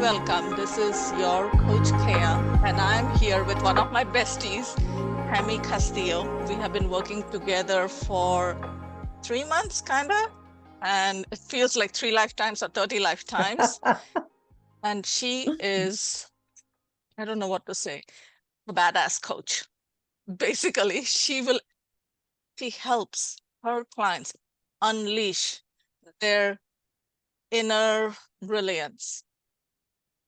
welcome. This is your coach Keya, and I'm here with one of my besties, Tami Castillo. We have been working together for 3 months, kind of, and it feels like 3 lifetimes or 30 lifetimes. And she is, I don't know what to say, a badass coach. Basically, she helps her clients unleash their inner brilliance.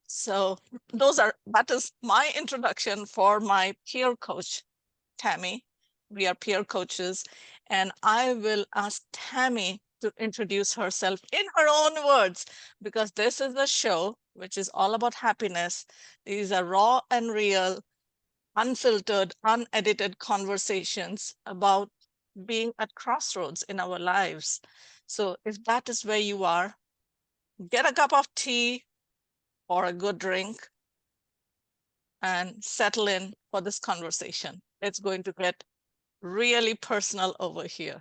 So that is my introduction for my peer coach, Tami. We are peer coaches, and I will ask Tami to introduce herself in her own words, because this is a show which is all about happiness. These are raw and real, unfiltered, unedited conversations about being at crossroads in our lives. So if that is where you are, get a cup of tea or a good drink and settle in for this conversation. It's going to get really personal over here.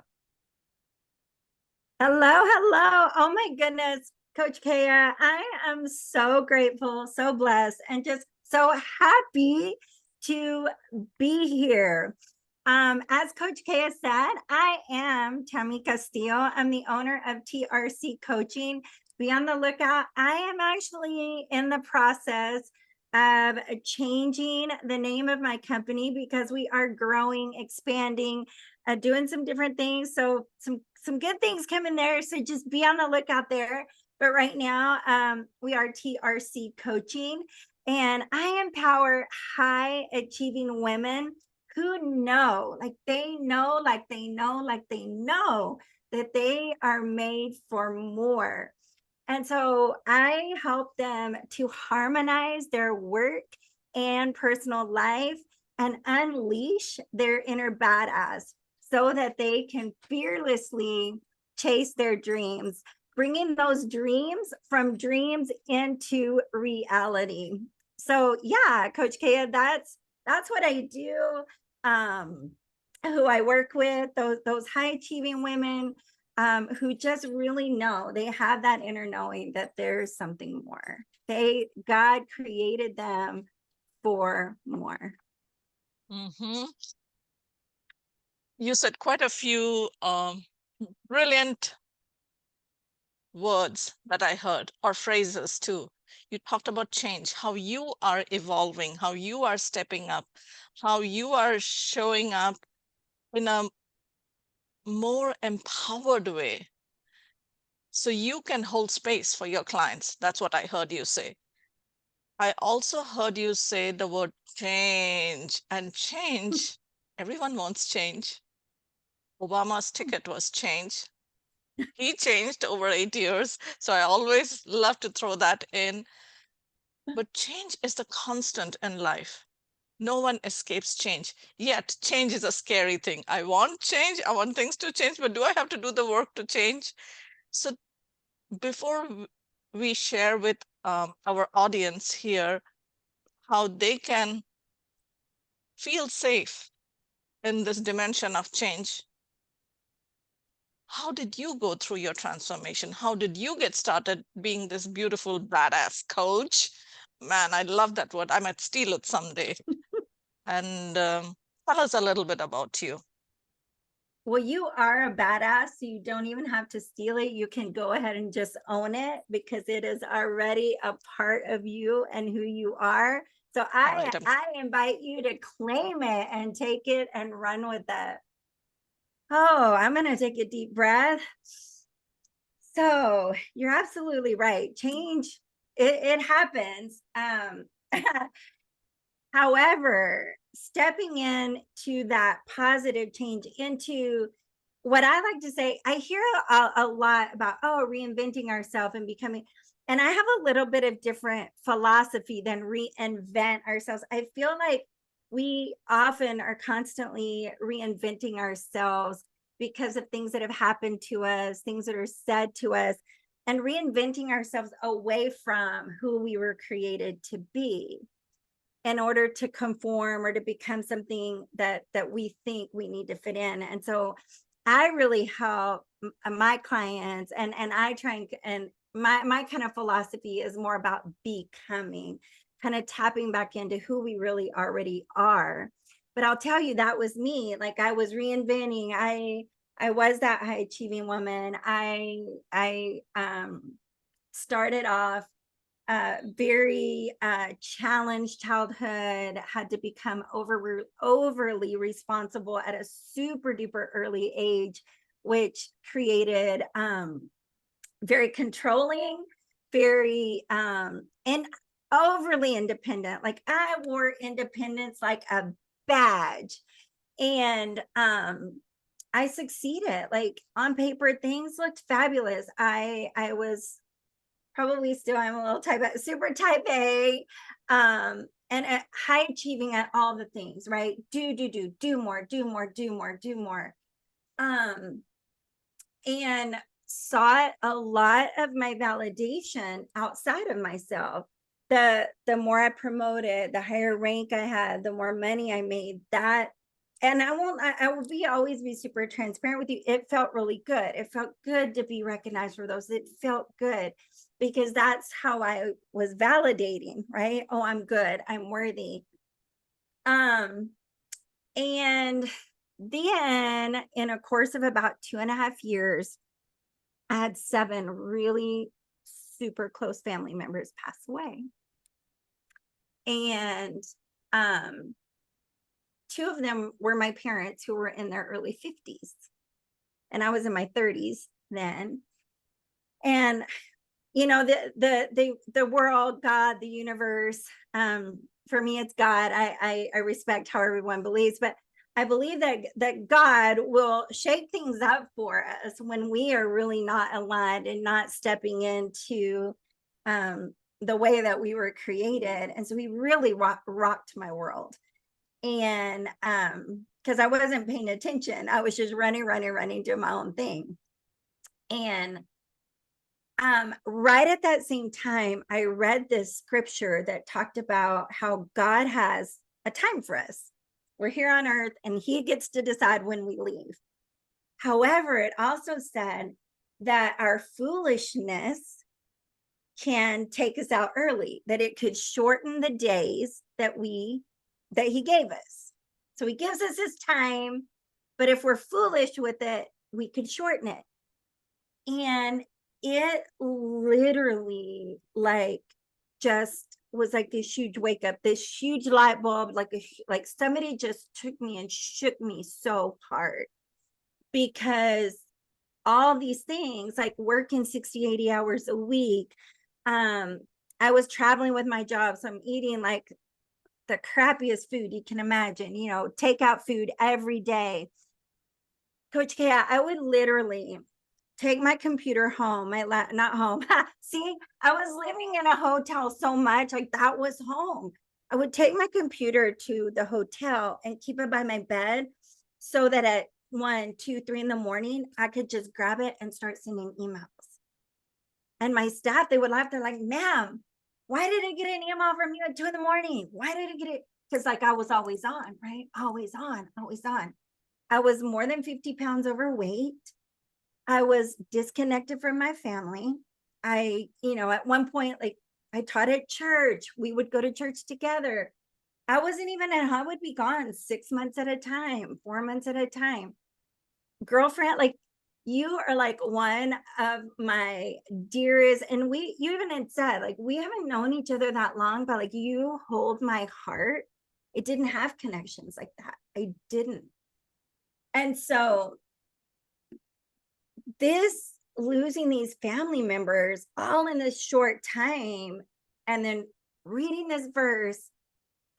Hello, hello. Oh my goodness, Coach Keya, I am so grateful, so blessed, and just so happy to be here. As Coach Keya said, I am Tami Castillo. I'm the owner of TRC Coaching. Be on the lookout. I am actually in the process of changing the name of my company because we are growing, expanding, doing some different things. So some good things coming there. So just be on the lookout there. But right now, we are TRC Coaching, and I empower high achieving women who know, like they know, like they know, like they know that they are made for more. And so I help them to harmonize their work and personal life and unleash their inner badass so that they can fearlessly chase their dreams, bringing those dreams from dreams into reality. So yeah, Coach Keya, that's what I do. Who I work with, those high achieving women who just really know, they have that inner knowing that there's something more. God created them for more. Mm-hmm. You said quite a few brilliant words that I heard, or phrases too. You talked about change, how you are evolving, how you are stepping up, how you are showing up in a more empowered way, so you can hold space for your clients. That's what I heard you say. I also heard you say the word change, and change, everyone wants change. Obama's ticket was change. He changed over 8 years. So I always love to throw that in. But change is the constant in life. No one escapes change. Yet change is a scary thing. I want change. I want things to change, but do I have to do the work to change? So before we share with our audience here how they can feel safe in this dimension of change, how did you go through your transformation? How did you get started being this beautiful, badass coach? Man, I love that word. I might steal it someday. And tell us a little bit about you. Well, you are a badass, so you don't even have to steal it. You can go ahead and just own it because it is already a part of you and who you are. So I invite you to claim it and take it and run with it. Oh, I'm going to take a deep breath. So you're absolutely right. Change, it happens. However, stepping into that positive change, into what I like to say, I hear a lot about, reinventing ourselves and becoming, and I have a little bit of different philosophy than reinvent ourselves. I feel like we often are constantly reinventing ourselves because of things that have happened to us, things that are said to us, and reinventing ourselves away from who we were created to be in order to conform or to become something that we think we need to fit in. And so I really help my clients, and I try and my kind of philosophy is more about becoming, kind of tapping back into who we really already are. But I'll tell you, that was me. Like, I was reinventing. I was that high achieving woman. I started off very challenged childhood, had to become overly responsible at a super duper early age, which created very controlling, very and overly independent. Like, I wore independence like a badge. And I succeeded. Like, on paper, things looked fabulous. I was probably still, I'm a little super type A, and high achieving at all the things, right? Do more, do more, do more, do more. And sought a lot of my validation outside of myself. The more I promoted, the higher rank I had, the more money I made. That, and I will always be super transparent with you. It felt really good. It felt good to be recognized for those. It felt good because that's how I was validating, right? Oh, I'm good. I'm worthy. And then in a course of about 2.5 years, I had 7 really super close family members pass away. And 2 of them were my parents, who were in their early 50s. And I was in my 30s then. And the world, God, the universe, for me it's God. I respect how everyone believes, but I believe that God will shake things up for us when we are really not aligned and not stepping into the way that we were created. And so he really rocked my world. And because I wasn't paying attention, I was just running, doing my own thing. And right at that same time, I read this scripture that talked about how God has a time for us. We're here on earth and he gets to decide when we leave. However, it also said that our foolishness can take us out early, that it could shorten the days that he gave us. So he gives us his time, but if we're foolish with it, we could shorten it. And it literally, like, just was like this huge wake up, this huge light bulb, like somebody just took me and shook me so hard, because all these things, like working 60, 80 hours a week, I was traveling with my job, so I'm eating like the crappiest food you can imagine, takeout food every day. Coach Keya, I would literally take my computer home, not home. See, I was living in a hotel so much, like that was home. I would take my computer to the hotel and keep it by my bed so that at 1, 2, 3 in the morning, I could just grab it and start sending emails. And my staff, they would laugh. They're like, ma'am, why did I get an email from you at 2 in the morning? Why did I get it? Because like I was always on, right? Always on, always on. I was more than 50 pounds overweight. I was disconnected from my family. At one point, like, I taught at church. We would go to church together. I wasn't even at home. I would be gone 6 months at a time, 4 months at a time. Girlfriend, like, you are like one of my dearest. And you even had said, like, we haven't known each other that long, but like, you hold my heart. It didn't have connections like that. I didn't. And so losing these family members all in this short time, and then reading this verse,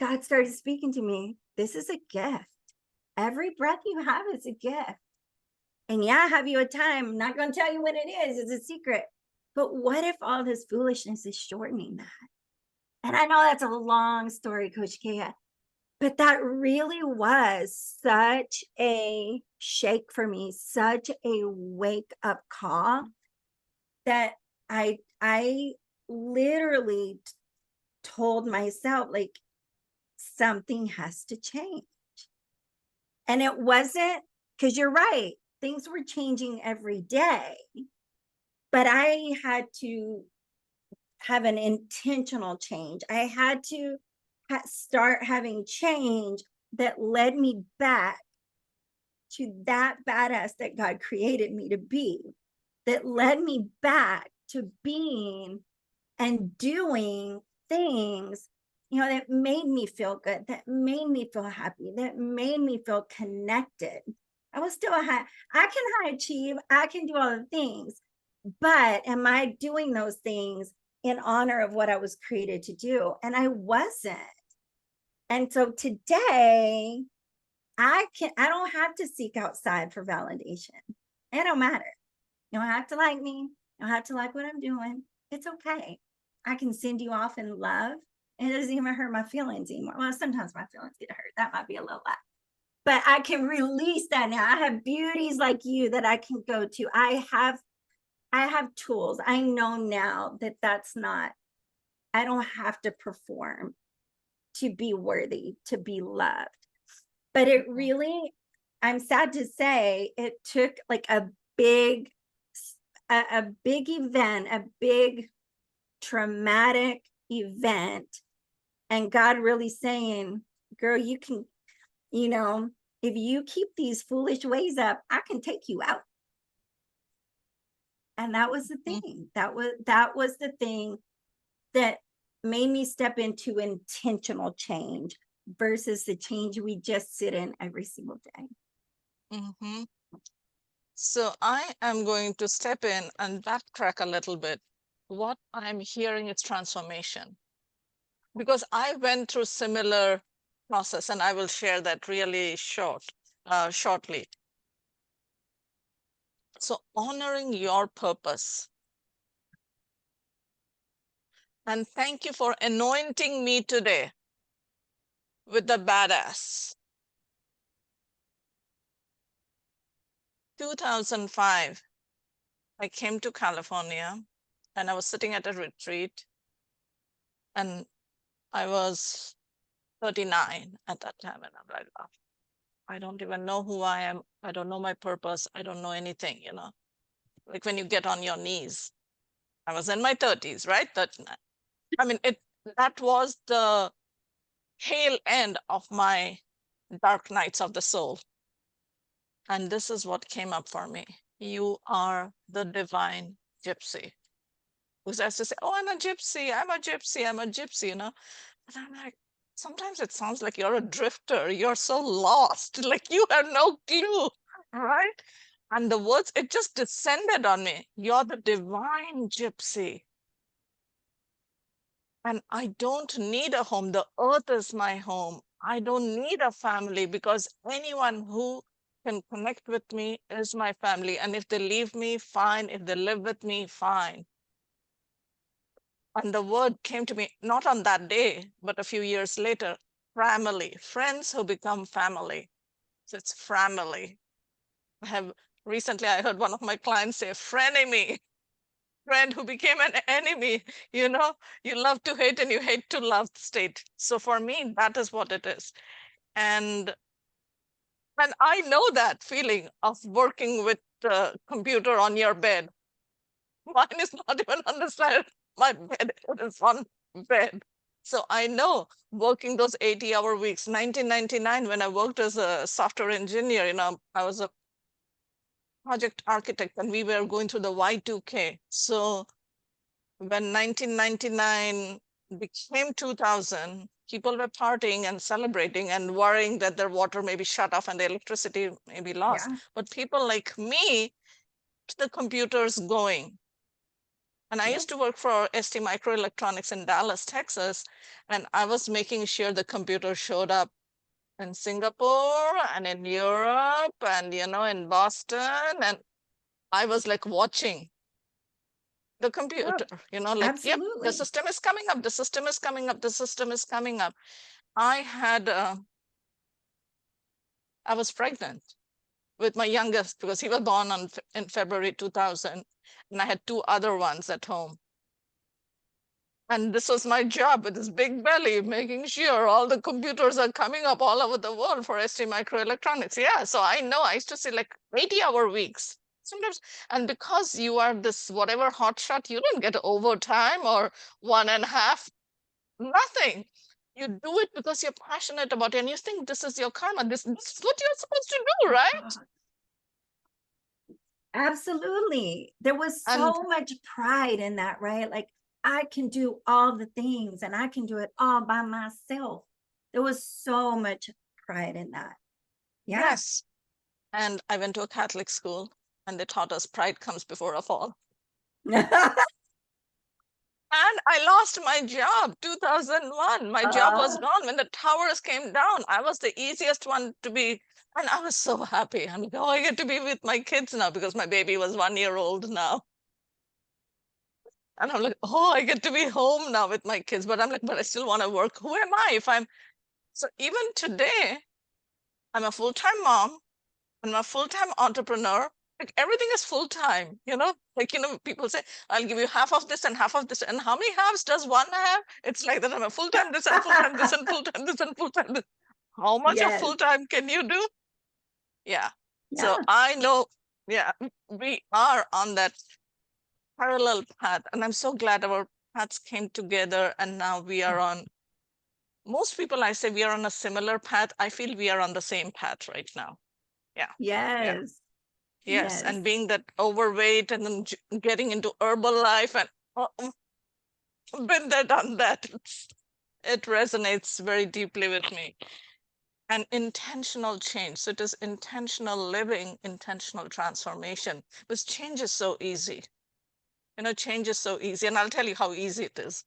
God started speaking to me. This is a gift. Every breath you have is a gift. And yeah, I have you a time. I'm not going to tell you what it is. It's a secret. But what if all this foolishness is shortening that? And I know that's a long story, Coach Keya, but that really was such a shake for me, such a wake up call, that I literally told myself, like, something has to change. And it wasn't, because you're right, things were changing every day, but I had to have an intentional change. I had to start having change that led me back to that badass that God created me to be, that led me back to being and doing things, that made me feel good, that made me feel happy, that made me feel connected. I was still I can high achieve, I can do all the things, but am I doing those things in honor of what I was created to do? And I wasn't. And so today, I don't have to seek outside for validation. It don't matter. You don't have to like me. You don't have to like what I'm doing. It's okay. I can send you off in love. And it doesn't even hurt my feelings anymore. Well, sometimes my feelings get hurt. That might be a little lot. But I can release that now. I have beauties like you that I can go to. I have tools. I know now that I don't have to perform to be worthy, to be loved. But it really, I'm sad to say, it took like a big event, a big traumatic event, and God really saying, girl, you can, if you keep these foolish ways up, I can take you out. And that was the thing. That was the thing that made me step into intentional change versus the change we just sit in every single day. Mm-hmm. So I am going to step in and backtrack a little bit. What I'm hearing is transformation, because I went through similar process, and I will share that really shortly. So honoring your purpose. And thank you for anointing me today with the badass. 2005, I came to California, and I was sitting at a retreat, and I was 39 at that time. And I'm like, oh, I don't even know who I am. I don't know my purpose. I don't know anything, like when you get on your knees. I was in my 30s, right? 39. I mean, that was the tail end of my dark nights of the soul. And this is what came up for me. You are the divine gypsy. Who has to say, oh, I'm a gypsy, I'm a gypsy, I'm a gypsy, And I'm like, sometimes it sounds like you're a drifter. You're so lost, like you have no clue, right? And the words, it just descended on me. You're the divine gypsy. And I don't need a home. The earth is my home. I don't need a family, because anyone who can connect with me is my family. And if they leave me, fine. If they live with me, fine. And the word came to me, not on that day, but a few years later, family, friends who become family. So it's family. Recently I heard one of my clients say, frenemy, friend who became an enemy. You love to hate and you hate to love state. So for me, that is what it is. And I know that feeling of working with the computer on your bed. Mine is not even on the side of my bed, it is on bed. So I know working those 80-hour weeks. 1999, when I worked as a software engineer, I was a project architect, and we were going through the Y2K. So when 1999 became 2000, people were partying and celebrating and worrying that their water may be shut off and the electricity may be lost. Yeah. But people like me, the computers going. And I used to work for ST Microelectronics in Dallas, Texas, and I was making sure the computer showed up in Singapore and in Europe and, in Boston. And I was like watching the computer, like, yep, Absolutely. the system is coming up, the system is coming up, the system is coming up. I was pregnant with my youngest, because he was born in February 2000, and I had two other ones at home. And this was my job with this big belly, making sure all the computers are coming up all over the world for ST Microelectronics. Yeah, so I know I used to say like 80-hour weeks. sometimes, and because you are this whatever hotshot, you don't get overtime or 1.5, nothing. You do it because you're passionate about it and you think this is your karma. This is what you're supposed to do, right? Absolutely. There was And so much pride in that, right? Like, I can do all the things and I can do it all by myself. There was so much pride in that. Yeah. yes, and I went to a Catholic school and they taught us pride comes before a fall. And I lost my job 2001. My job was gone when the towers came down. I was the easiest one to be, and I was so happy. I'm like, oh, I get to be with my kids now because my baby was 1 year old now. And I'm like, oh, I get to be home now with my kids. But I'm like, but I still want to work. Who am I if I'm so even today, I'm a full-time mom and I'm a full-time entrepreneur. Like everything is full-time, like, people say, I'll give you half of this and half of this. And how many halves does one have? It's like that I'm a full-time this and full-time this and full-time this and full-time this. How much of Yes. full-time can you do? Yeah. So Yeah. I know, yeah, we are on that parallel path. And I'm so glad our paths came together and now we are on, most people I say we are on a similar path. I feel we are on the same path right now. Yeah. Yeah. Yes. Yes. Yes. And being that overweight and then getting into herbal life and been there, done that. It resonates very deeply with me. And intentional change. So it is intentional living, intentional transformation, because change is so easy. Change is so easy. And I'll tell you how easy it is.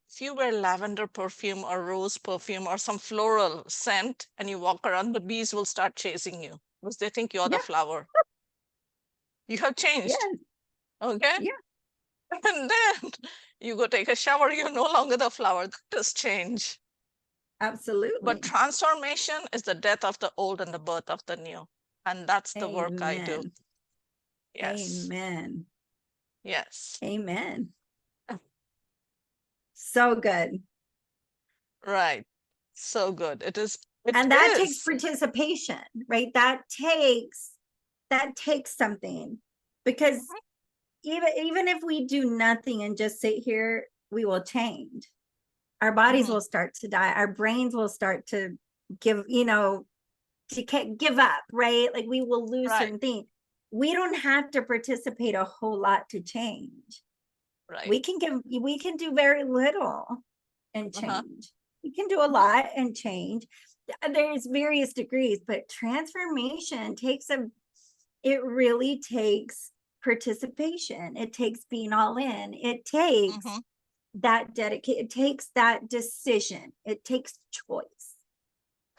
If you wear lavender perfume or rose perfume or some floral scent and you walk around, the bees will start chasing you because they think you're the Yeah. flower. You have changed. Yes. Okay. Yeah. And then you go take a shower, you're no longer the flower. That does change. Absolutely. But transformation is the death of the old and the birth of the new. And that's the work I do. Amen. Yes. Amen. Yes. Amen. So good. Right. So good. It is. It And that is. takes participation, right? That takes something, because even if we do nothing and just sit here, we will change. Our bodies will start to die. Our brains will start to give, to give up, right? Like we will lose certain things. We don't have to participate a whole lot to change. Right. We can do very little and change. We can do a lot and change. There's various degrees, but transformation it really takes participation. It takes being all in. It takes that dedication. It takes that decision. It takes choice.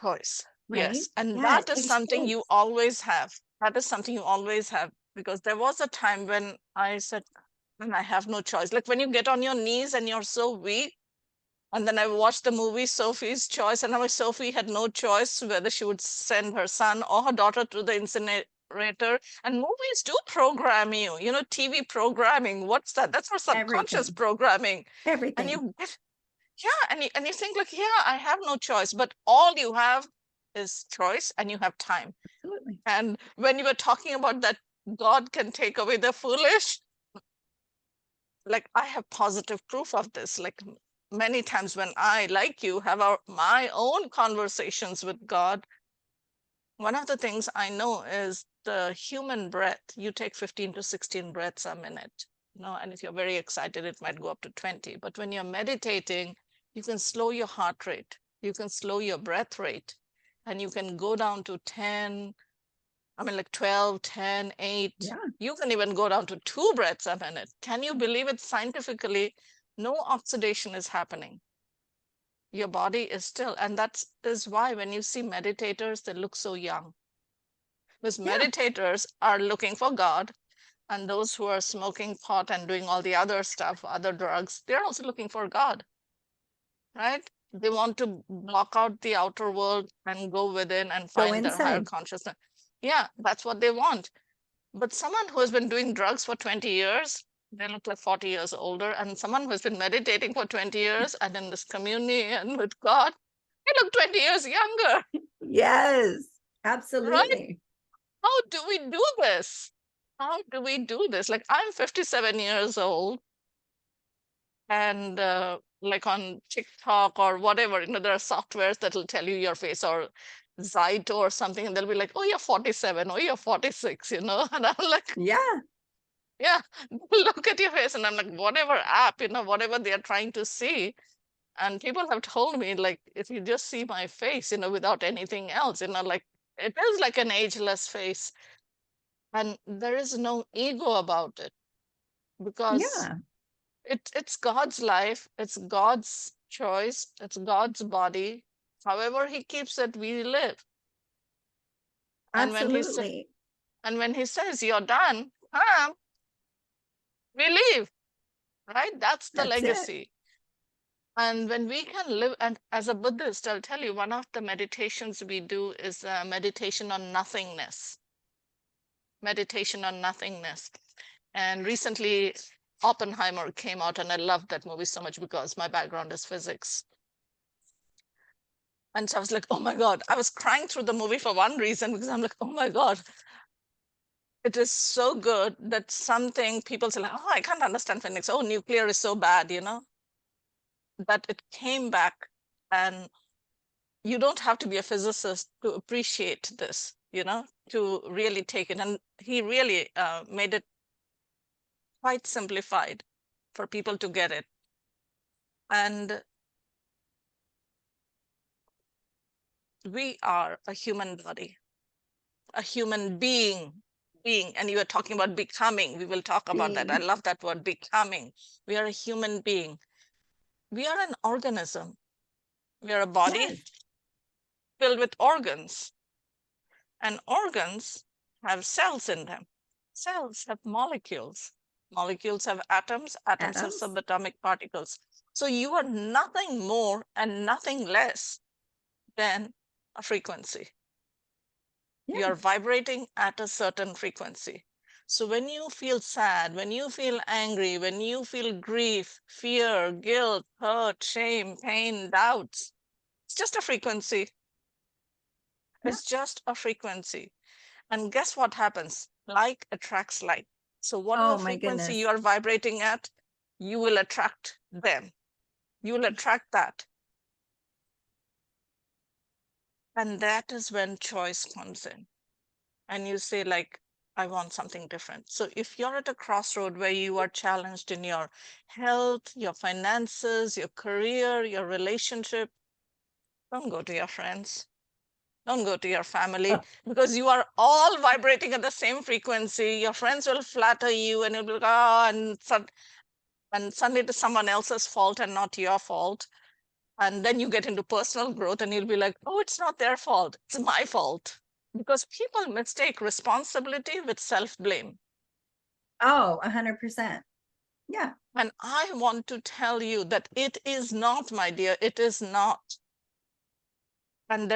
Choice. Right? Yes. And Yeah, that is something you always have. That is something you always have. Because there was a time when I said, I have no choice. Like when you get on your knees and you're so weak. And then I watched the movie Sophie's Choice, and now Sophie had no choice whether she would send her son or her daughter to the incinerator. And movies do program you, TV programming. What's that? That's our subconscious programming. Everything. And you get, and you think like, I have no choice, but all you have is choice and you have time. Absolutely. And when you were talking about that, God can take away the foolish. Like I have positive proof of this. Like many times when I, like you, have my own conversations with God, one of the things I know is the human breath. You take 15 to 16 breaths a minute, and if you're very excited, it might go up to 20. But when you're meditating, you can slow your heart rate, you can slow your breath rate, and you can go down to 10, like 12, 10, 8. Yeah. You can even go down to 2 breaths a minute. Can you believe it? Scientifically, no oxidation is happening. Your body is still. And that is why when you see meditators, they look so young. Because meditators are looking for God. And those who are smoking pot and doing all the other stuff, other drugs, they're also looking for God. Right? They want to block out the outer world and go within and find their higher consciousness. Yeah, that's what they want. But someone who has been doing drugs for 20 years, they look like 40 years older. And someone who has been meditating for 20 years and in this community and with God, they look 20 years younger. Yes, absolutely. Right? How do we do this? how do we do this? Like, I'm 57 years old, and like on TikTok or whatever, there are softwares that will tell you your face, or Zyto or something, and they'll be like, oh, you're 47, oh, you're 46, And I'm like, Yeah. yeah, look at your face. And I'm like, whatever app, whatever they are trying to see. And people have told me, like, if you just see my face, without anything else, like, it is like an ageless face. And there is no ego about it, because Yeah. it's God's life, it's God's choice, it's God's body. However he keeps it, we live. And Absolutely. when he says you're done, come, we leave, right? That's the That's it. legacy. And when we can live, and as a Buddhist, I'll tell you, one of the meditations we do is meditation on nothingness. Meditation on nothingness. And recently, Oppenheimer came out, and I loved that movie so much because my background is physics. And so I was like, oh my God, I was crying through the movie for one reason, because I'm like, oh my God, it is so good that something people say, like, oh, I can't understand physics. Oh, nuclear is so bad, That it came back, and you don't have to be a physicist to appreciate this, to really take it. And he really made it quite simplified for people to get it. And we are a human body, a human being. And you were talking about becoming. We will talk about that. I Being. love that word, becoming. We are a human being. We are an organism. We are a body Yes. filled with organs. And organs have cells in them. Cells have molecules. Molecules have atoms. Atoms have Adams. subatomic particles. So you are nothing more and nothing less than a frequency. Yeah. You're vibrating at a certain frequency. So when you feel sad, when you feel angry, when you feel grief, fear, guilt, hurt, shame, pain, doubts, it's just a frequency. Yeah. It's just a frequency. And guess what happens? Like attracts like. So whatever Oh my frequency you goodness. are vibrating at, you will attract them. You will attract that. And that is when choice comes in. And you say, like, I want something different. So if you're at a crossroad where you are challenged in your health, your finances, your career, your relationship, don't go to your friends. Don't go to your family, because you are all vibrating at the same frequency. Your friends will flatter you, and you'll be like, oh, and suddenly it is someone else's fault and not your fault. And then you get into personal growth, and you'll be like, oh, it's not their fault, it's my fault. Because people mistake responsibility with self-blame. Oh, 100%. Yeah. And I want to tell you that it is not, my dear, it is not. And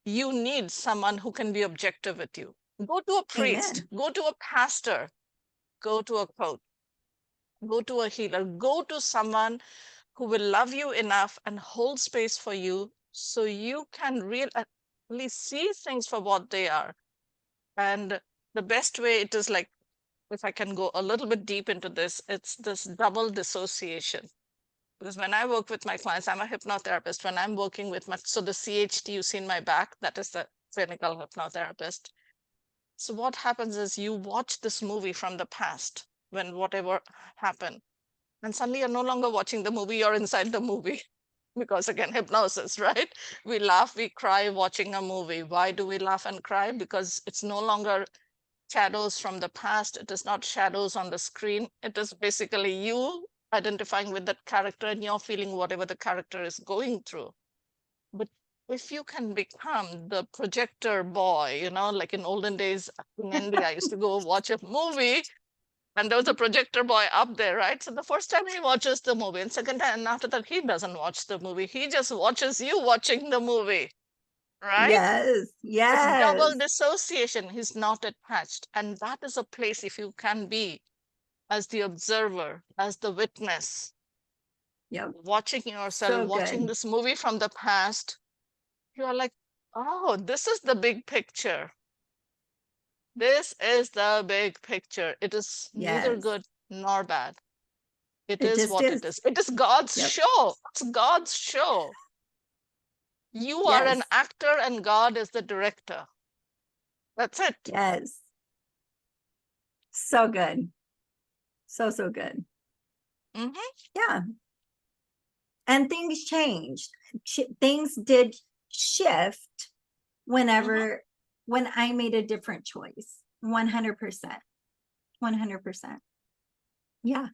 you need someone who can be objective with you. Go to a priest, Amen. go to a pastor, go to a coach, go to a healer, go to someone who will love you enough and hold space for you, so you can really see things for what they are. And the best way, it is like, if I can go a little bit deep into this, it's this double dissociation. Because when I work with my clients, I'm a hypnotherapist. When I'm working with so the CHT you see in my back, that is the clinical hypnotherapist. So what happens is, you watch this movie from the past, when whatever happened, and suddenly you're no longer watching the movie, you're inside the movie. Because again, hypnosis, right? We laugh, we cry watching a movie. Why do we laugh and cry? Because it's no longer shadows from the past. It is not shadows on the screen. It is basically you identifying with that character, and you're feeling whatever the character is going through. But if you can become the projector boy, like in olden days in India, I used to go watch a movie, and there was a projector boy up there, right? So the first time he watches the movie, and second time, and after that, he doesn't watch the movie. He just watches you watching the movie, right? Yes. It's Yes. double dissociation. He's not attached. And that is a place, if you can be as the observer, as the witness, Yep. watching yourself, So watching good. this movie from the past, you are like, oh, this is the big picture. This is the big picture. It is neither Yes, good nor bad. It it is just what it is. is. It is God's Yep. show. It's God's show. You are an Yes. actor and God is the director. That's it. Yes. So good. So, so good. Hmm. Yeah. And things changed. Things did shift whenever, when I made a different choice. 100%. 100%. Yeah.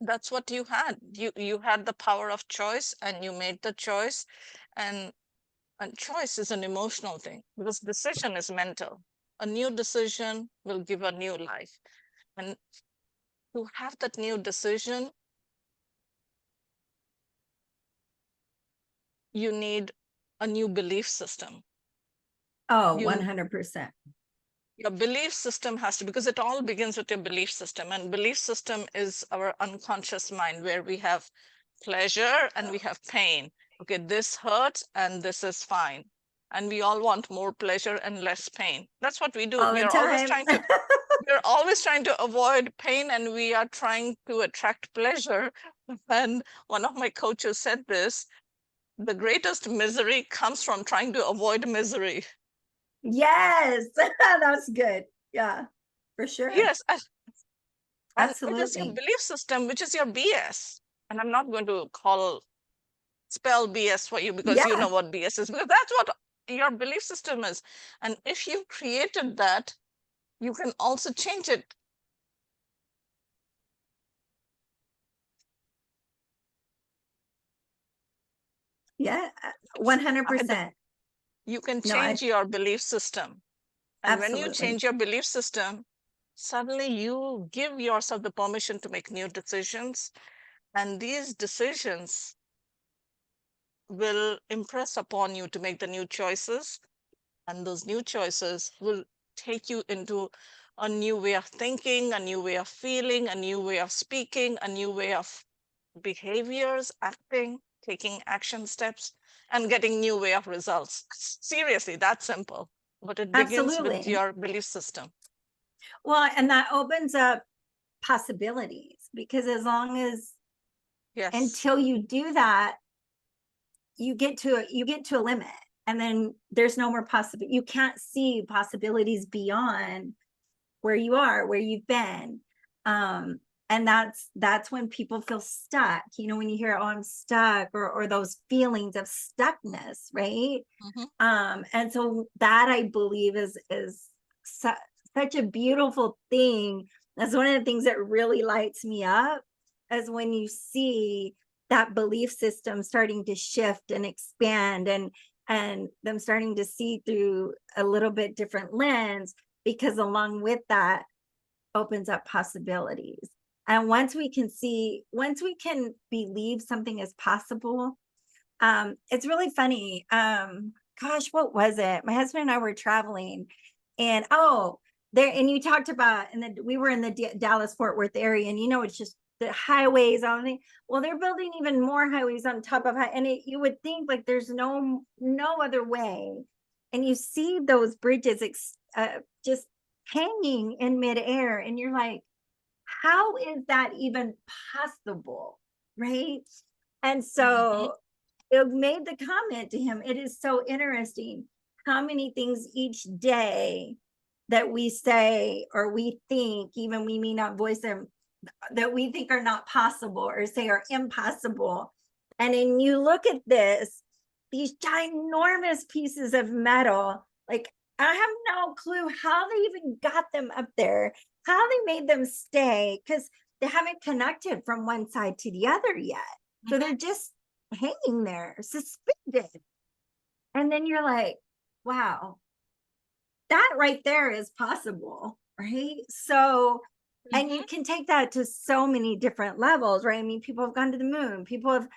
That's what you had. You had the power of choice and you made the choice. And, and choice is an emotional thing because decision is mental. A new decision will give a new life. And to have that new decision, you need a new belief system. Oh, You 100%. your belief system has to, because it all begins with your belief system, and belief system is our unconscious mind where we have pleasure and we have pain. Okay, this hurts and this is fine, and we all want more pleasure and less pain. That's what we do. All the time. We're always trying to avoid pain, and we are trying to attract pleasure. And one of my coaches said this: the greatest misery comes from trying to avoid misery. Yes. That's good. Yeah, for sure. Yes, and it is your Absolutely. belief system, which is your BS. And I'm not going to spell BS for you because you Yeah. know what BS is, because that's what your belief system is. And if you created that, you can also change it. Yeah. I had the- 100%. You can No, I change your belief system. And when you absolutely. change your belief system, suddenly you give yourself the permission to make new decisions. And these decisions will impress upon you to make the new choices. And those new choices will take you into a new way of thinking, a new way of feeling, a new way of speaking, a new way of behaviors, acting, taking action steps, and getting new way of results. Seriously, that's simple. But it begins with Absolutely. your belief system. Well, and that opens up possibilities, because as long as, Yes. until you do that, you get to a limit, and then there's no more possible. You can't see possibilities beyond where you are, where you've been. And that's when people feel stuck, when you hear, oh, I'm stuck, or those feelings of stuckness, right? Hmm. And so that, I believe, is such a beautiful thing. That's one of the things that really lights me up, is when you see that belief system starting to shift and expand, and them starting to see through a little bit different lens, because along with that opens up possibilities. And once we can believe something is possible, it's really funny. Gosh, what was it? My husband and I were traveling, and and you talked about, and then we were in the Dallas Fort Worth area, and it's just the highways on the, well, they're building even more highways on top of and you would think like there's no other way, and you see those bridges just hanging in midair, and you're like, how is that even possible, right? And Hmm. so it made the comment to him, it is so interesting how many things each day that we say or we think, even we may not voice them, that we think are not possible or say are impossible. And then you look at these ginormous pieces of metal, like, I have no clue how they even got them up there, how they made them stay, because they haven't connected from one side to the other yet. So they're just hanging there, suspended. And then you're like, wow, that right there is possible, right? So, and you Hmm. can take that to so many different levels, right? I mean, people have gone to the moon, people have,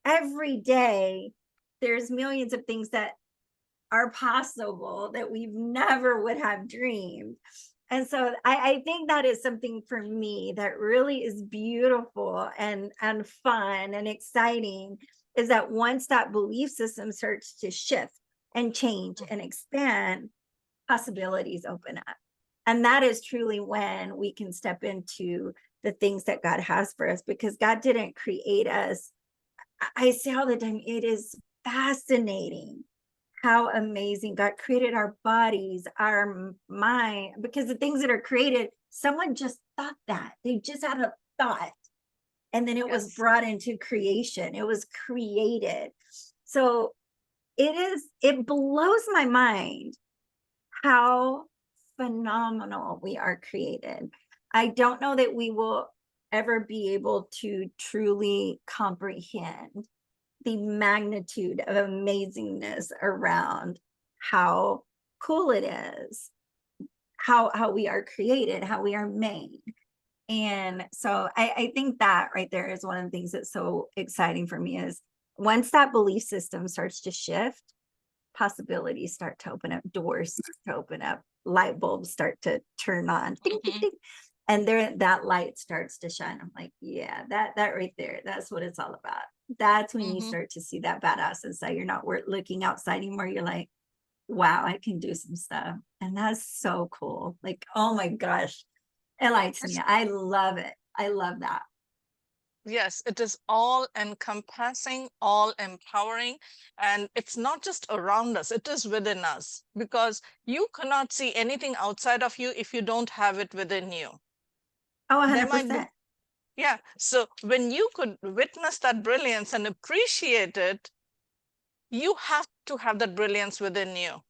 every day, there's millions of things that are possible that we've never would have dreamed. And so I think that is something for me that really is beautiful and fun and exciting, is that once that belief system starts to shift and change and expand, possibilities open up. And that is truly when we can step into the things that God has for us, because God didn't create us. I say all the time, it is fascinating how amazing God created our bodies, our mind, because the things that are created, someone just thought that. They just had a thought. And then it was Yes. brought into creation. It was created. So it blows my mind how phenomenal we are created. I don't know that we will ever be able to truly comprehend the magnitude of amazingness around how cool it is, how we are created, how we are made. And so I think that right there is one of the things that's so exciting for me, is once that belief system starts to shift, possibilities start to open up, doors to open up, light bulbs start to turn on, ding, ding, ding, and there that light starts to shine. I'm like, yeah, that right there, that's what it's all about. That's when you start to see that badass inside. You're not looking outside anymore. You're like, wow, I can do some stuff. And that's so cool. Like, oh my gosh, it lights me. I love it. I love that. Yes, it is all encompassing, all empowering, and it's not just around us, it is within us, because you cannot see anything outside of you if you don't have it within you. Oh, There might be, 100%. yeah. So when you could witness that brilliance and appreciate it, you have to have that brilliance within you.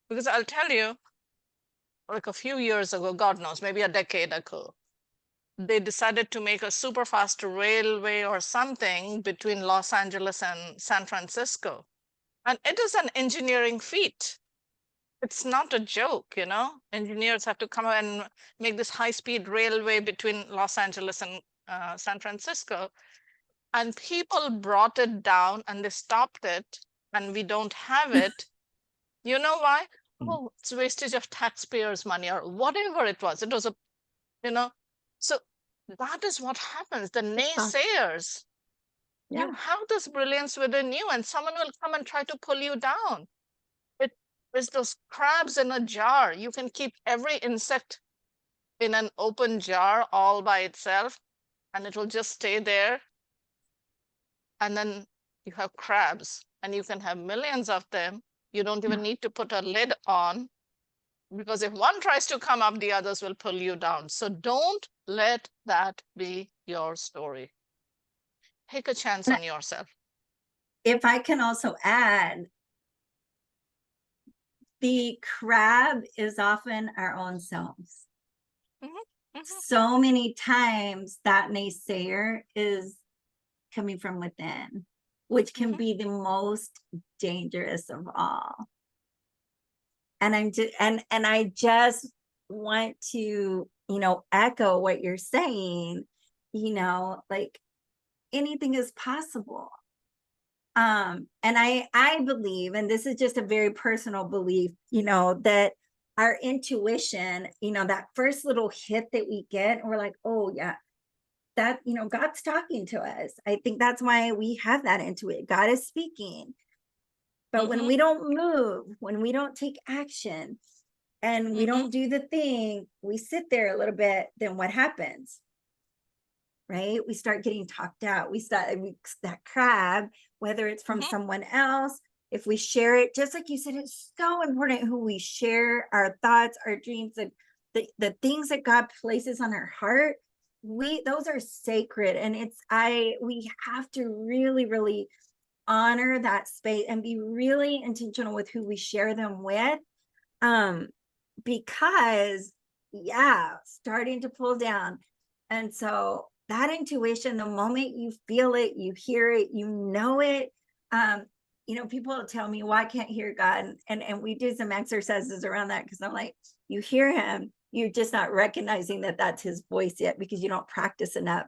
Because I'll tell you, like a few years ago, God knows, maybe a decade ago, they decided to make a super fast railway or something between Los Angeles and San Francisco. And it is an engineering feat. It's not a joke, you know. Engineers have to come and make this high-speed railway between Los Angeles and San Francisco. And people brought it down and they stopped it, and we don't have it. You know why? Oh, it's wastage of taxpayers' money or whatever it was. It was a, you know, so that is what happens. The naysayers, Yeah. you have this brilliance within you, and someone will come and try to pull you down. It is those crabs in a jar. You can keep every insect in an open jar all by itself, and it will just stay there. And then you have crabs, and you can have millions of them. You don't even need to put a lid on, because if one tries to come up, the others will pull you down. So don't let that be your story. Take a chance on yourself. If I can also add, the crab is often our own selves. So many times that naysayer is coming from within, which can be the most dangerous of all. And I'm just and I just want to, echo what you're saying, like anything is possible. And I believe, and this is just a very personal belief, that our intuition, that first little hit that we get, we're like, oh yeah, that, God's talking to us. I think that's why we have that intuition. God is speaking. But when we don't move, when we don't take action, and we don't do the thing, we sit there a little bit, then what happens? Right? We start getting talked out. That crab, whether it's from someone else, if we share it, just like you said, it's so important who we share our thoughts, our dreams, and the things that God places on our heart. Those are sacred. And we have to really, really honor that space and be really intentional with who we share them with. Because starting to pull down. And so that intuition, the moment you feel it, you hear it, you know it. People tell me, well, I can't hear God. And we do some exercises around that, because I'm like, you hear him, you're just not recognizing that that's his voice yet, because you don't practice enough.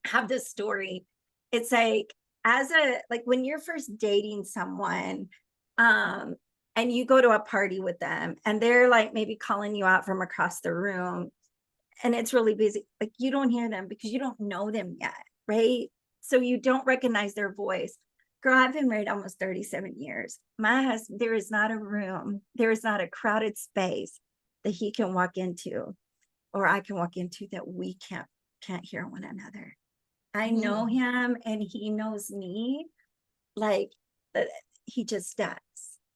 I have this story. It's like, when you're first dating someone, and you go to a party with them, and they're like maybe calling you out from across the room, and it's really busy, like you don't hear them because you don't know them yet, right? So you don't recognize their voice. Girl, I've been married almost 37 years. My husband, there is not a room, there is not a crowded space that he can walk into, or I can walk into, that we can't hear one another. I know him and he knows me, like he just does,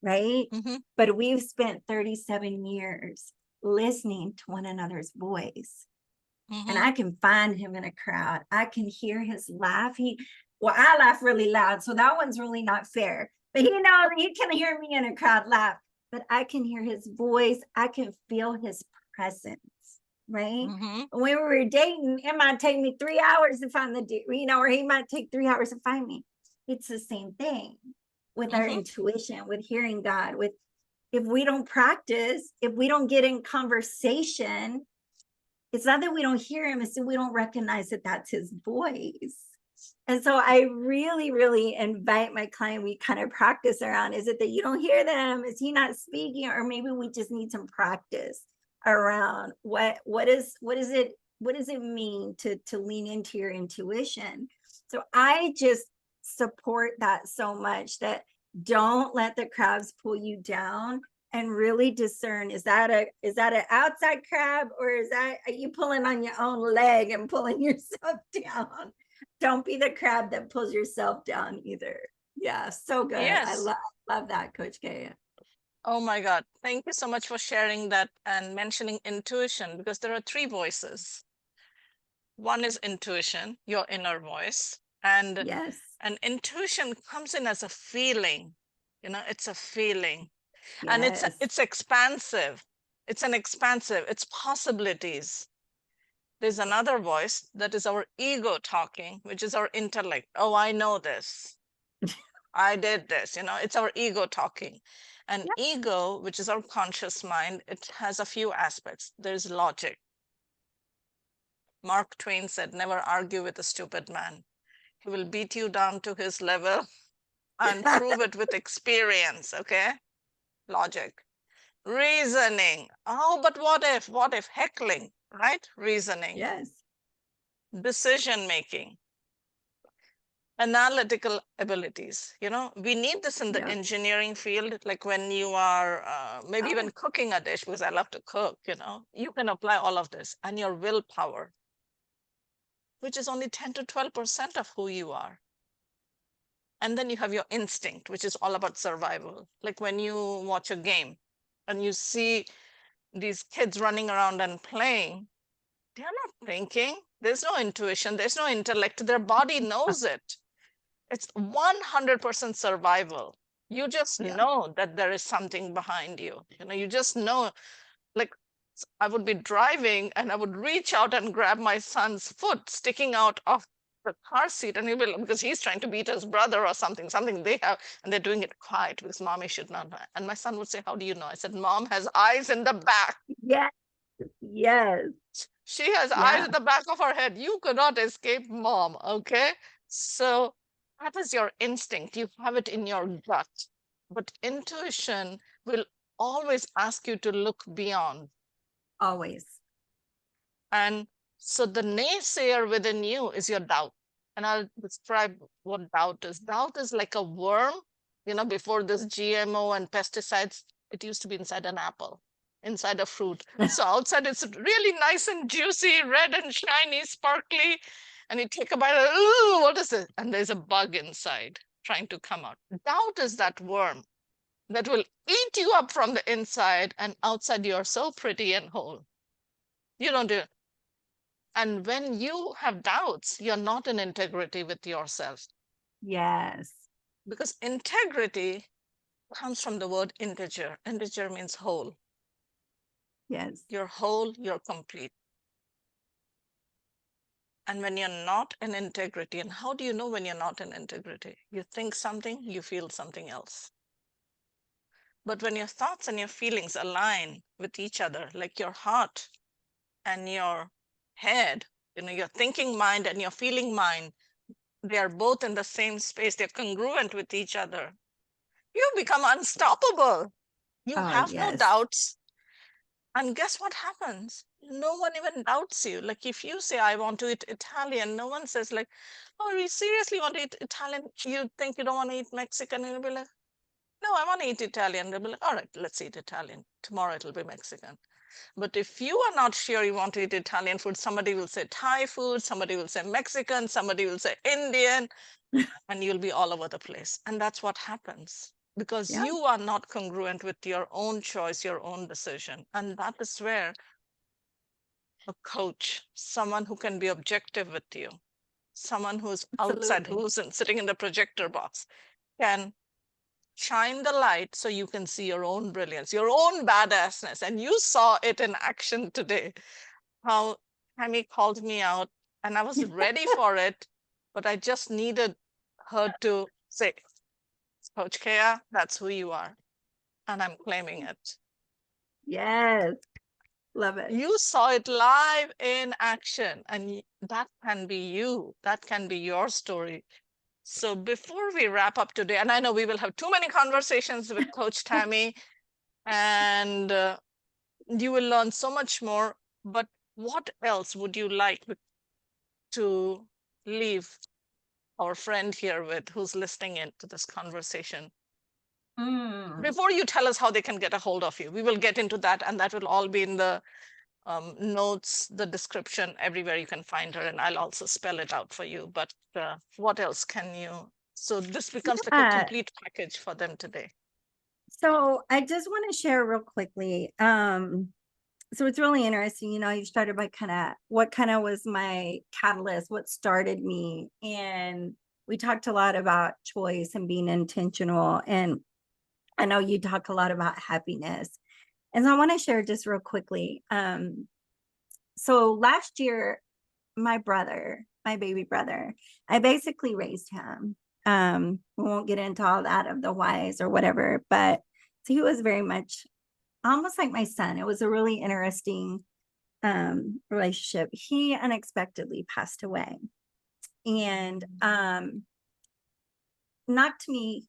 right? But we've spent 37 years listening to one another's voice. And I can find him in a crowd. I can hear his laugh. I laugh really loud, so that one's really not fair. But you can hear me in a crowd laugh, but I can hear his voice. I can feel his presence, right? When we were dating, it might take me 3 hours to find or he might take 3 hours to find me. It's the same thing with our intuition, with hearing God, if we don't practice, if we don't get in conversation, it's not that we don't hear him, it's that we don't recognize that that's his voice. And so I really, really invite my client, we kind of practice around, is it that you don't hear them? Is he not speaking? Or maybe we just need some practice around what does it mean to lean into your intuition? So I just support that so much, that don't let the crowds pull you down, and really discern, is that an outside crab, or are you pulling on your own leg and pulling yourself down? Don't be the crab that pulls yourself down either. Yeah, so good. Yes. I love that, Coach Keya. Oh my God. Thank you so much for sharing that and mentioning intuition, because there are 3 voices. One is intuition, your inner voice. And yes, and intuition comes in as a feeling. It's a feeling. yes. And it's expansive. It's possibilities. There's another voice that is our ego talking, which is our intellect. Oh, I know this. I did this. It's our ego talking. And ego, which is our conscious mind, it has a few aspects. There's logic. Mark Twain said, never argue with a stupid man. He will beat you down to his level and prove it with experience. Okay? Logic. Reasoning. Oh, but what if? What if? Heckling, right? Reasoning. Yes. Decision making. Analytical abilities. We need this in the engineering field, like when you are maybe even cooking a dish, because I love to cook. You can apply all of this, and your willpower, which is only 10 to 12% of who you are. And then you have your instinct, which is all about survival. Like when you watch a game and you see these kids running around and playing, they're not thinking. There's no intuition. There's no intellect. Their body knows it. It's 100% survival. You just know that there is something behind you. You just know, like I would be driving and I would reach out and grab my son's foot sticking out of the car seat, and because he's trying to beat his brother or something they have, and they're doing it quiet because mommy should not. And my son would say, how do you know? I said, mom has eyes in the back. Yes. Yes. She has eyes in the back of her head. You could not escape mom. Okay. So that is your instinct. You have it in your gut. But intuition will always ask you to look beyond. Always. And so the naysayer within you is your doubt. And I'll describe what doubt is. Doubt is like a worm. Before this GMO and pesticides, it used to be inside an apple, inside a fruit. So outside it's really nice and juicy, red and shiny, sparkly. And you take a bite, ooh, what is it? And there's a bug inside trying to come out. Doubt is that worm that will eat you up from the inside, and outside you're so pretty and whole. You don't do it. And when you have doubts, you're not in integrity with yourself. Yes. Because integrity comes from the word integer. Integer means whole. Yes. You're whole, you're complete. And when you're not in integrity, and how do you know when you're not in integrity? You think something, you feel something else. But when your thoughts and your feelings align with each other, like your heart and your head, your thinking mind and your feeling mind, they are both in the same space, they're congruent with each other, you become unstoppable. You have no doubts. And guess what happens? No one even doubts you. Like if you say, I want to eat Italian, no one says like, oh, you seriously want to eat Italian? You think you don't want to eat Mexican? And you'll be like, no, I want to eat Italian. They'll be like, all right, let's eat Italian. Tomorrow it'll be Mexican. But if you are not sure you want to eat Italian food, somebody will say Thai food, somebody will say Mexican, somebody will say Indian, and you'll be all over the place. And that's what happens because Yeah, you are not congruent with your own choice, your own decision. And that is where a coach, someone who can be objective with you, someone who's outside, absolutely. sitting in the projector box, can shine the light so you can see your own brilliance, your own badassness. And you saw it in action today, how Tami called me out and I was ready for it, but I just needed her to say, Coach Keya, that's who you are. And I'm claiming it. Yes, love it. You saw it live in action, and that can be you. That can be your story. So before we wrap up today, and I know we will have too many conversations with Coach Tami, and you will learn so much more, but what else would you like to leave our friend here with who's listening in to this conversation? Before you tell us how they can get a hold of you, we will get into that, and that will all be in the notes, the description, everywhere you can find her, and I'll also spell it out for you. But what else can you? So this becomes like a Yeah. complete package for them today. So I just want to share real quickly. So it's really interesting, you know, you started by what kind of was my catalyst, what started me. And we talked a lot about choice and being intentional. And I know you talk a lot about happiness. And so I want to share just real quickly. So last year, my brother, my baby brother, I basically raised him. We won't get into all that of the whys or whatever, but so he was very much almost like my son. It was a really interesting relationship. He unexpectedly passed away and knocked me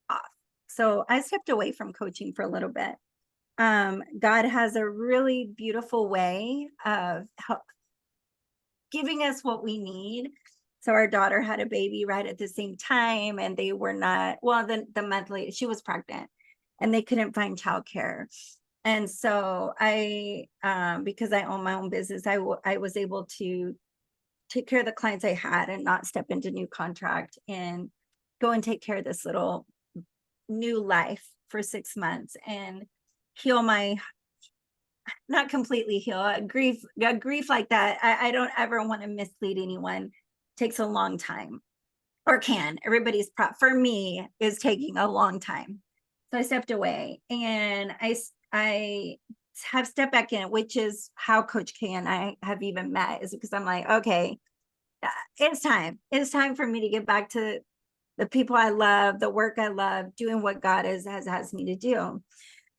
off. So I stepped away from coaching for a little bit. God has a really beautiful way of giving us what we need. So our daughter had a baby right at the same time, and they were not, well, the month later, she was pregnant and they couldn't find childcare. And so I, because I own my own business, I was able to take care of the clients I had and not step into new contract and go and take care of this little new life for 6 months and heal my, not completely heal, a grief like that. I don't ever want to mislead anyone. It takes a long time, or can. Everybody's for me is taking a long time. So I stepped away and I have stepped back in, which is how Coach K and I have even met, is because I'm like, okay, it's time. It's time for me to get back to the people I love, the work I love, doing what God has asked me to do.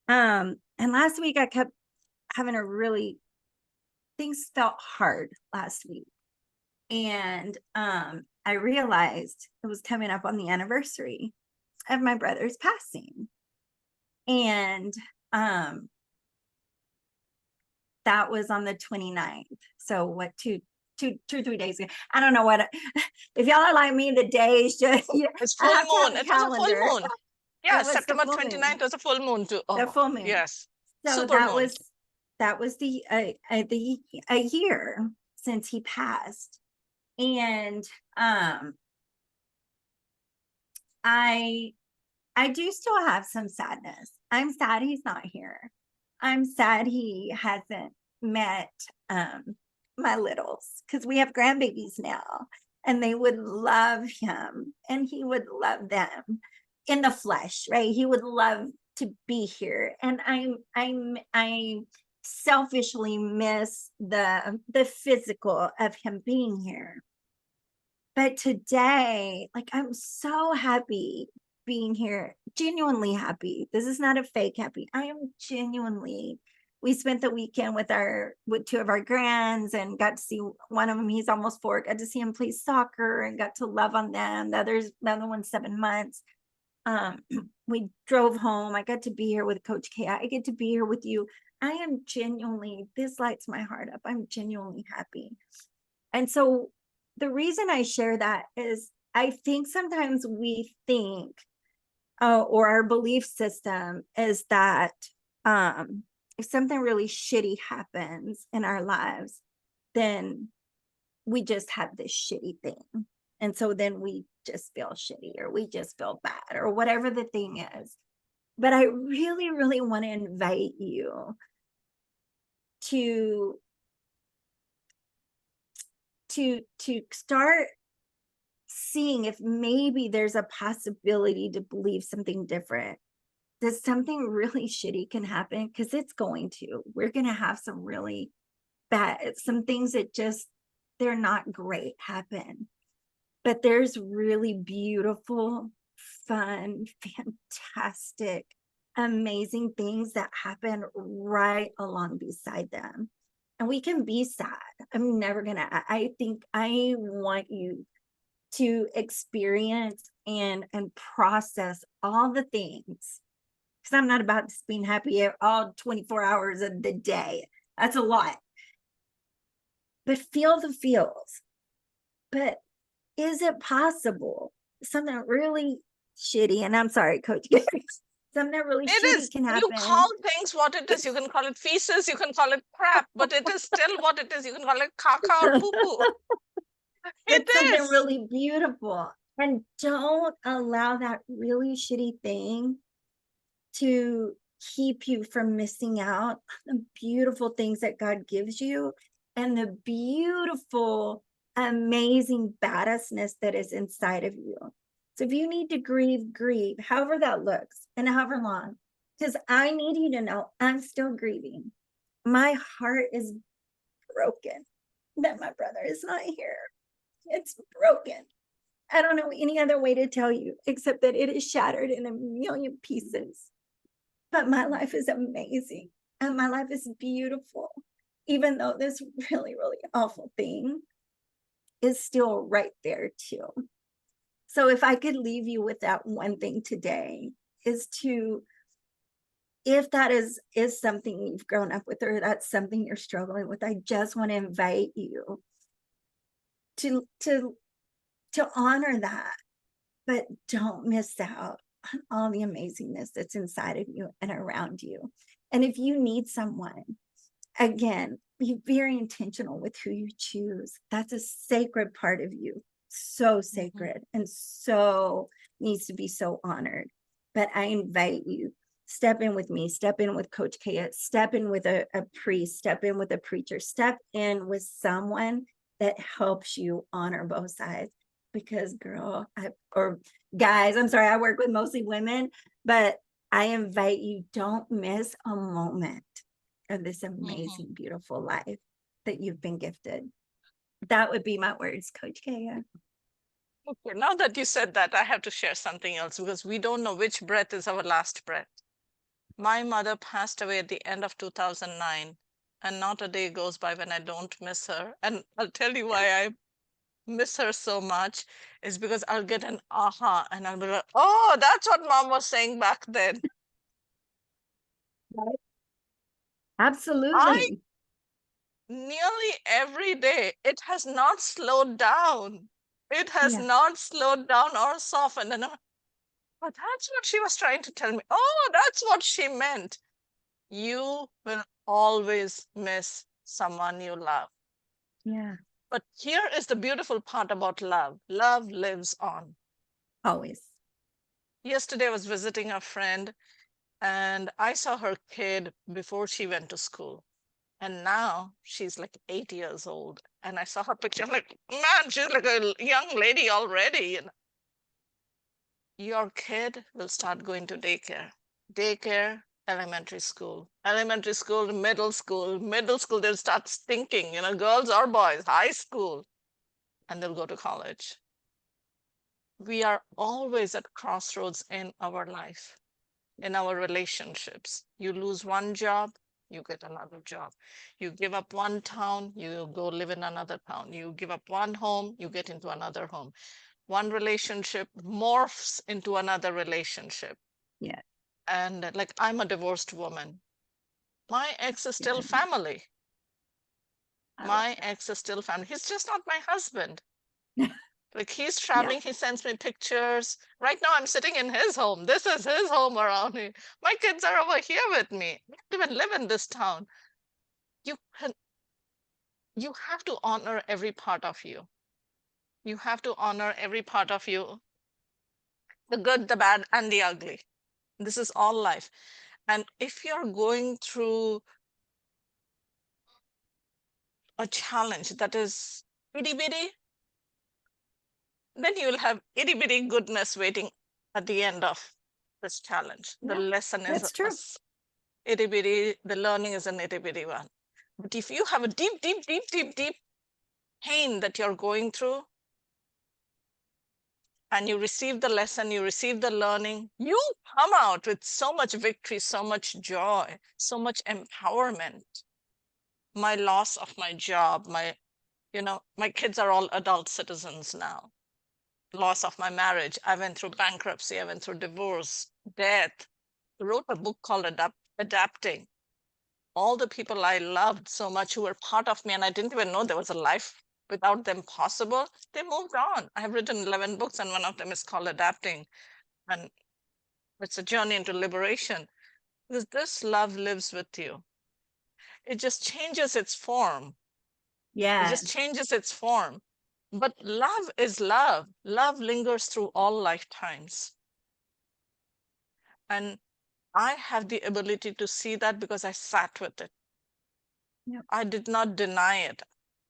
And last week I kept having things felt hard last week. And I realized it was coming up on the anniversary of my brother's passing. And that was on the 29th. So what, 3 days ago. I don't know what, if y'all are like me, the days just, It's full moon. It was a full moon. Yeah, It was September 29th was a full moon too. The Oh, full moon. yes. So Super moon. that was a year since he passed. And I do still have some sadness. I'm sad he's not here. I'm sad he hasn't met my littles, because we have grandbabies now and they would love him and he would love them in the flesh, right? He would love to be here. And I selfishly miss the physical of him being here. But today, like, I'm so happy being here, genuinely happy. This is not a fake happy. I am genuinely. We spent the weekend with 2 of our grands and got to see one of them. He's almost 4. Got to see him play soccer and got to love on them. The other one's 7 months. We drove home. I got to be here with Coach K. I get to be here with you. I am genuinely, this lights my heart up. I'm genuinely happy. And so the reason I share that is I think sometimes we think, or our belief system is that if something really shitty happens in our lives, then we just have this shitty thing. And so then we just feel shitty or we just feel bad or whatever the thing is. But I really, really want to invite you to start seeing if maybe there's a possibility to believe something different. That something really shitty can happen, because it's going to. We're going to have some really bad, some things that just, they're not great happen. But there's really beautiful, fun, fantastic, amazing things that happen right along beside them. And we can be sad. I'm never gonna, I think I want you to experience and process all the things, because I'm not about just being happy all 24 hours of the day. That's a lot. But feel the feels. But is it possible something really shitty, and I'm sorry, Coach Gary, something really It shitty is. can You happen? call things what it is. You can call it feces, you can call it crap, but it is still what it is. You can call it caca or poo-poo. It It's something is. really beautiful. And don't allow that really shitty thing to keep you from missing out on the beautiful things that God gives you and the beautiful, amazing badassness that is inside of you. So if you need to grieve, grieve, however that looks and however long, because I need you to know I'm still grieving. My heart is broken that my brother is not here. It's broken. I don't know any other way to tell you except that it is shattered in a million pieces. But my life is amazing and my life is beautiful, even though this really, really awful thing is still right there too. So if I could leave you with that one thing today, is to, if that is something you've grown up with or that's something you're struggling with, I just want to invite you to honor that, but don't miss out on all the amazingness that's inside of you and around you. And if you need someone, again, be very intentional with who you choose. That's a sacred part of you, so sacred and so needs to be so honored. But I invite you, step in with me, step in with Coach Keya, step in with a priest, step in with a preacher, step in with someone that helps you honor both sides. Because girl, or guys, I'm sorry, I work with mostly women, but I invite you, don't miss a moment of this amazing, beautiful life that you've been gifted. That would be my words, Coach Keya. Okay, now that you said that, I have to share something else because we don't know which breath is our last breath. My mother passed away at the end of 2009, and not a day goes by when I don't miss her. And I'll tell you why I miss her so much is because I'll get an aha and I'll be like, oh, that's what mom was saying back then. I Absolutely. nearly every day, it has not slowed down. It has Yeah. not slowed down or softened. And but that's what she was trying to tell me. Oh, that's what she meant. You will always miss someone you love. Yeah. But here is the beautiful part about love. Love lives on. Always. Yesterday, I was visiting a friend and I saw her kid before she went to school. And now she's like 8 years old. And I saw her picture. I'm like, man, she's like a young lady already. And your kid will start going to daycare, elementary school, middle school, they'll start thinking, girls or boys, high school, and they'll go to college. We are always at crossroads in our life, in our relationships. You lose one job, you get another job. You give up one town, you go live in another town. You give up one home, you get into another home. One relationship morphs into another relationship. Yeah. And like, I'm a divorced woman. My ex is still Yeah. family. I love My ex is still family. He's just not my husband. that. Like he's traveling, he sends me pictures. Right now I'm sitting in his home. This is his home around me. My kids are over here with me. I don't even live in this town. You can, you have to honor every part of you. You have to honor every part of you, the good, the bad, and the ugly. This is all life. And if you're going through a challenge that is itty bitty, then you'll have itty bitty goodness waiting at the end of this challenge. The Yeah, lesson is that's true. itty bitty, the learning is an itty bitty one. But if you have a deep, deep, deep, deep, deep pain that you're going through, and you receive the lesson, you receive the learning, you come out with so much victory, so much joy, so much empowerment. My loss of my job, my kids are all adult citizens now. Loss of my marriage. I went through bankruptcy. I went through divorce, death. I wrote a book called Adapting. All the people I loved so much who were part of me, and I didn't even know there was a life without them possible, they moved on. I have written 11 books, and one of them is called Adapting. And it's a journey into liberation. Because this love lives with you. It just changes its form. It Yeah, just changes its form. But love is love. Love lingers through all lifetimes. And I have the ability to see that because I sat with it. Yep. I did not deny it.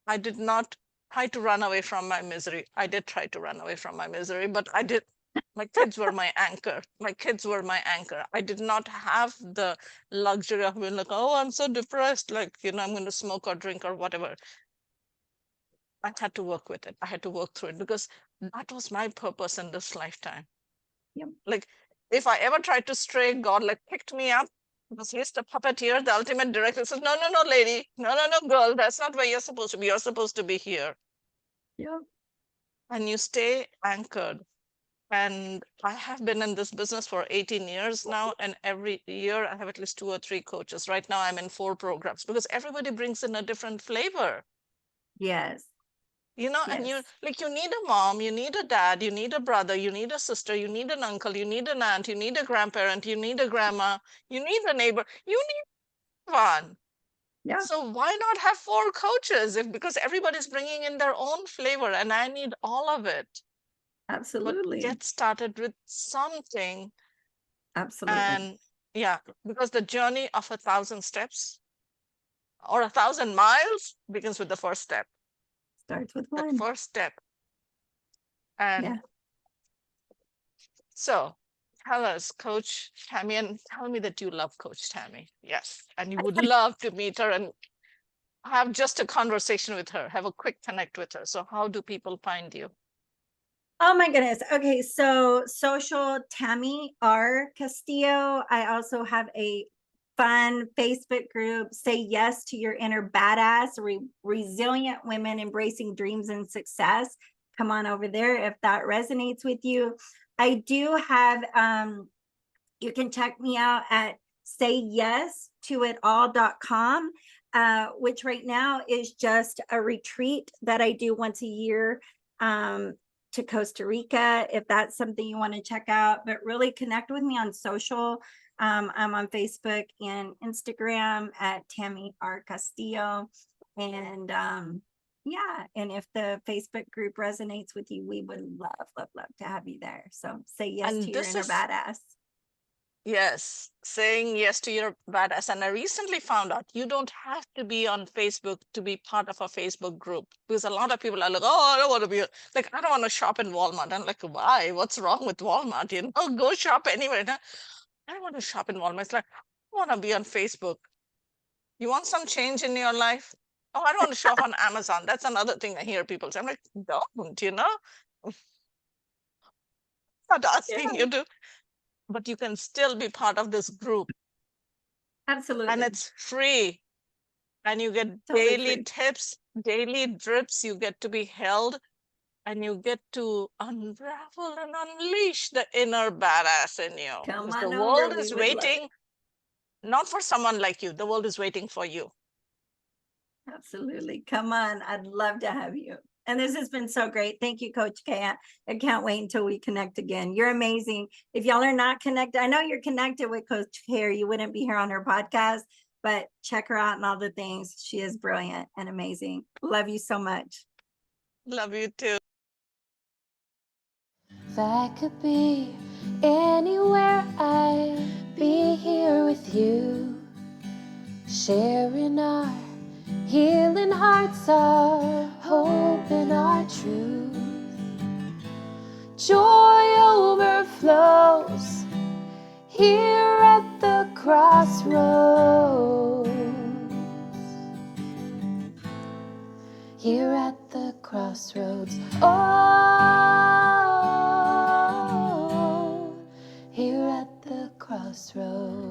I did not try to run away from my misery. I did try to run away from my misery, but I did. My kids were my anchor. My kids were my anchor. I did not have the luxury of being like, oh, I'm so depressed. Like, I'm going to smoke or drink or whatever. I had to work with it. I had to work through it because that was my purpose in this lifetime. Yep. Like, if I ever tried to stray, God like picked me up because he's the puppeteer, the ultimate director says, no, no, no, lady, no, no, no, girl, that's not where you're supposed to be. You're supposed to be here. Yep. And you stay anchored. And I have been in this business for 18 years now. And every year I have at least 2 or 3 coaches. Right now I'm in 4 programs because everybody brings in a different flavor. Yes. And Yes. you need a mom, you need a dad, you need a brother, you need a sister, you need an uncle, you need an aunt, you need a grandparent, you need a grandma, you need a neighbor, you need one. Yeah, So why not have 4 coaches because everybody's bringing in their own flavor and I need all of it. But absolutely. get started with something. Absolutely. And yeah, because the journey of 1,000 steps or 1,000 miles begins with the first step. Starts with That one. first step. Yeah. And so tell us, Coach Tami, and tell me that you love Coach Tami. Yes. And you would love to meet her and have just a conversation with her, have a quick connect with her. So how do people find you? Oh my goodness. Okay, so social Tami R Castillo. I also have a fun Facebook group, Say Yes to Your Inner Badass, Resilient Women Embracing Dreams and Success. Come on over there if that resonates with you. I do have you can check me out at sayyes2itall.com, which right now is just a retreat that I do once a year to Costa Rica, if that's something you want to check out. But really connect with me on social. I'm on Facebook and Instagram at Tami R Castillo. And yeah, and if the Facebook group resonates with you, we would love, love, love to have you there. So say yes And to your this inner is, badass. yes, saying yes to your badass. And I recently found out you don't have to be on Facebook to be part of a Facebook group because a lot of people are like, oh, I don't want to be like, I don't want to shop in Walmart. I'm like, why? What's wrong with Walmart? Go shop anywhere. I don't want to shop in Walmart. It's like, I want to be on Facebook. You want some change in your life? Oh, I don't want to shop on Amazon. That's another thing I hear people say. I'm like, don't. I'm not asking Yeah, you to, but you can still be part of this group. And absolutely. it's free. And you get Totally daily free. tips, daily drips. You get to be held and you get to unravel and unleash the inner badass in you. Come Because the on world over. We is would love waiting, not for someone like you. The world is waiting for you. it. Absolutely. Come on. I'd love to have you. And this has been so great. Thank you, Coach Keya. I can't wait until we connect again. You're amazing. If y'all are not connected, I know you're connected with Coach Keya. You wouldn't be here on her podcast, but check her out and all the things. She is brilliant and amazing. Love you so much. Love you too. If I could be anywhere, I'd be here with you, sharing our healing hearts, our hope and our truth. Joy overflows here at the crossroads. Here at the crossroads. Oh, here at the crossroads.